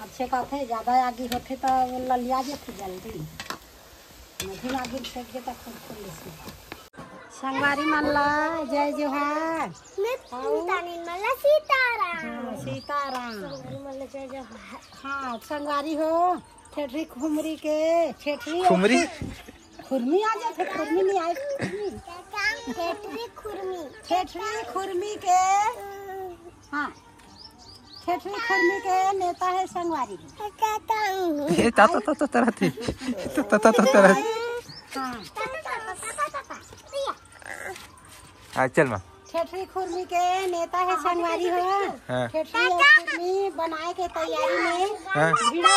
अच्छे कहते ज्यादा आगे होते तो ललिया जेते जल्दी नहीं आगे फेंक दे तक खुल संगवारी मनला जय जोहार सीताराम हाँ संगवारी हो ठेठरी खुमरी के ठेठरी खुरमी आ जाए खुरमी नहीं आए ठेठरी खुरमी के हाँ ठेठरी खुरमी के नेता है संगवारी चल माँ ठेठरी खुरमी के नेता है संगवारी हो ठेठरी और खुरमी बनाए के तैयारी में भिड़ा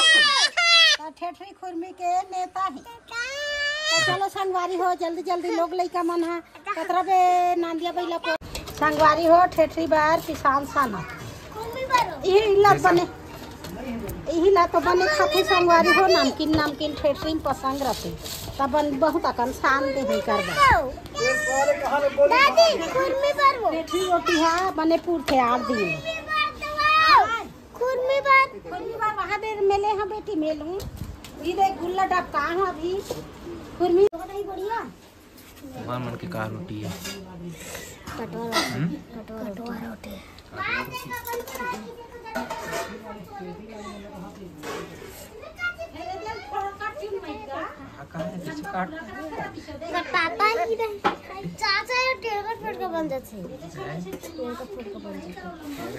तो ठेठरी खुरमी के नेता है तो चलो संगवारी हो जल्दी जल्दी लोग लइका मन है कतरा बे नांदिया बैला को संगवारी हो ठेठरी बार किसान साना यही ला बने यही ला तो बने खाते संगवारी हो नामकीन ठेठरी में पसंद रहते तब बहुत अकन शान दे है करबा दादी खुरमी पर वो ठेठरी रोटी है बने पूर थे आड़ दिए खुरमी बार वहां दे मेले हां बेटी मेलूं ई दे गुल्ला डब का हां अभी खुरमी नहीं बढ़िया भगवान मन के का रोटी है कटोरा रोटी पापा की चाचा टेलर फट का बन जाते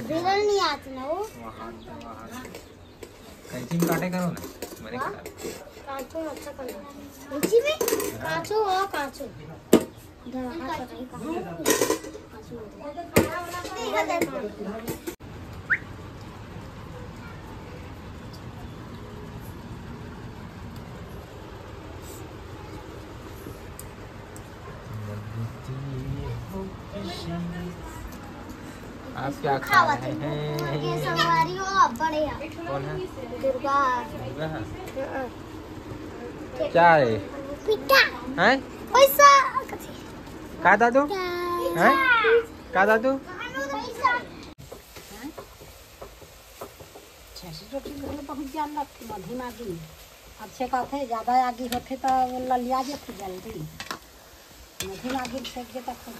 बिगड़ नहीं आती ना वो कैंची में काटे करो ना मैंने काटो अच्छा करो कैंची में काटो और काटो आप क्या खा रहे हैं? ये संगवारी हो बड़े कौन है? दुर्गा क्या है? पिता हैं? पैसा का दादू? हैं? का दादू? रोटी बहुत जान लगती मधी मागी अच्छे कहते ज्यादा आगे होते तो ललिया जेते जल्दी मधी मागी फेंक दे तक खुल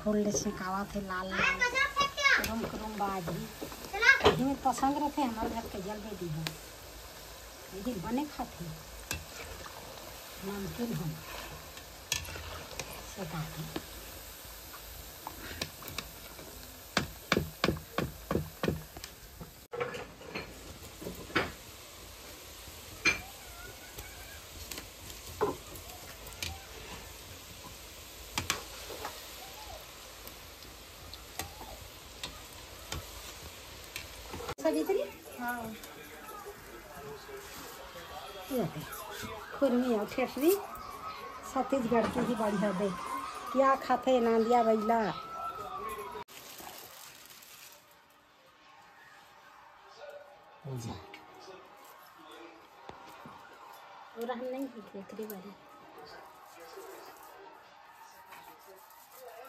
खोल से कावा थे लाल करूम बाजी कहीं में पसंद रहते हमारे घर के जल्दी दी है यदि बने खाते नामकीन हम से खाते खुरमी और ठेठरी छत्तीसगढ़ की ही बढ़िया दे क्या खाते नांदिया बैला पूरा हम नहीं पीते बारी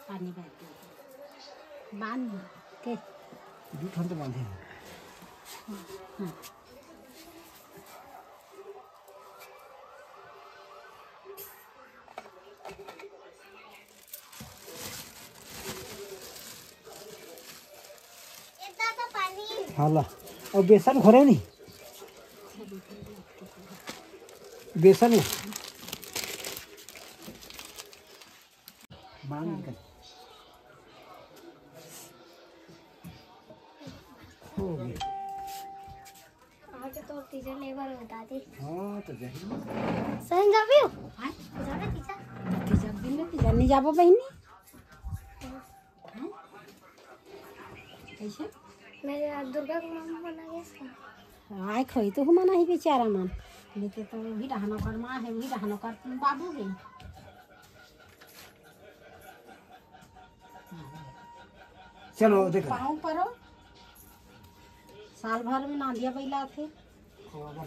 पानी बांध के दूध तो बांधे हाँ हाला और बेसन घोरे नहीं बेसन है बांध कर हो गया आगे तो टीचर लेबर बता दी हाँ तो जही सहन जाबियो हां जाबे टीचर टीचर दिन में टीचर नहीं जाबो बहिनी कैसे मेरे दुर्गा को नाम बना गया आय खोई तो मना ही बेचारा मन लेते तो भी रहना कर मां है भी रहना कर बाबू भी चलो देखो पाँव परो साल भर में नांदिया बैला थे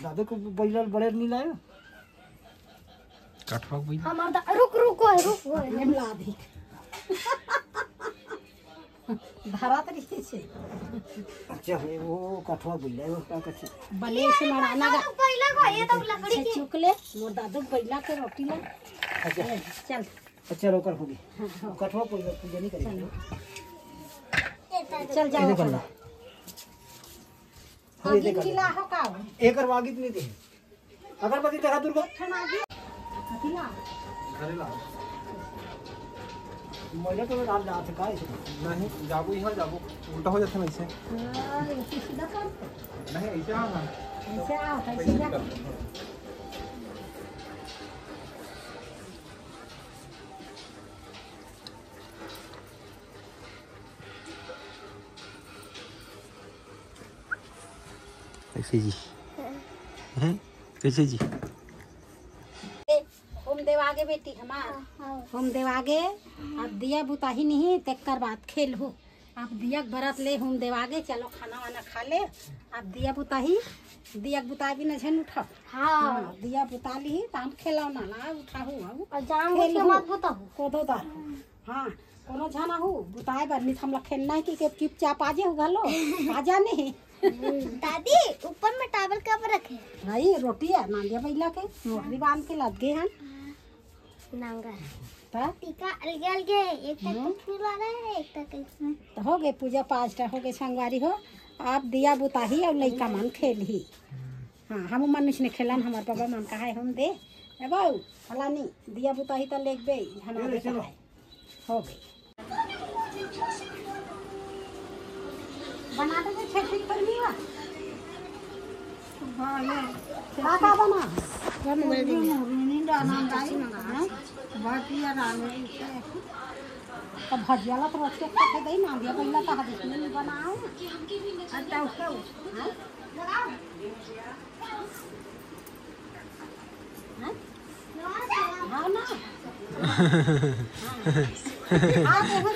दादू को बैला बड़े नहीं लाए कटवा भी हमारा रुक रुक रुक ला दी धरा तरीके से अच्छा है वो कठवा बुल्ला वो का कच्चा बले से मड़ाना गा पहिला खाइए तब लकड़ी से चुक ले मोर दादू बैला के रोटी ला अच्छा चल अच्छा रोकर होगी कठवा पूजा नहीं करेंगे चल जाओ ऐसे करना आगे खिला हो का एक और वागित नहीं दे अगरबत्ती तेरा दुर्गा खाना आगे खिला घरे ला मजा तो डाल जाते का ऐसे नहीं जाबू यहाँ जाबू उल्टा हो जाता है ऐसे हां ये सीधा कर नहीं ऐसे हाँ ना ऐसे आ सीधा कैसे जी हैं कैसे जी होम देव आगे बेटी हमार होम देव आगे अब दिया बुताही नहीं तेकर बात खेल हो आप दिया बरत ले होम देव आगे चलो खाना वाना खा ले आप दिया बुताही दिया बुता भी न झन उठा हाँ दिया बुता ली ताम खेलाओ ना ना उठा हो और जान बुझ के मत बताओ कोदो दार हाँ कोनो जाना हो बुताए बरनी हम लोग खेलना है कि चुपचाप आजे हो घलो आजा नहीं दादी ऊपर में टावल कब रखे भाई रोटी है नांदिया बैला के मोटरी बांध के लग गए हैं नांगा ता टीका अलगे अलगे एक तक फूल आ रहा है एक तक तो हो गए पूजा 5 हो गए संगवारी हो आप दिया बुताही और लइका मन खेल ही हाँ हम मनुष्य ने खेलन हमार पापा मन कहा है हम दे ए बाऊ फलानी दिया बुताही तो लेक बे हमारे चलो हो गए बना दे छेठी करनी है हां ये का बना कौन बोल रही है नहीं डालना गाई ना बाकी यार आने से तो भजिया ला तो रखे के दे ना दिया पहला तो हाथ में बनाओ अच्छा उसको हां हां ना हां देखो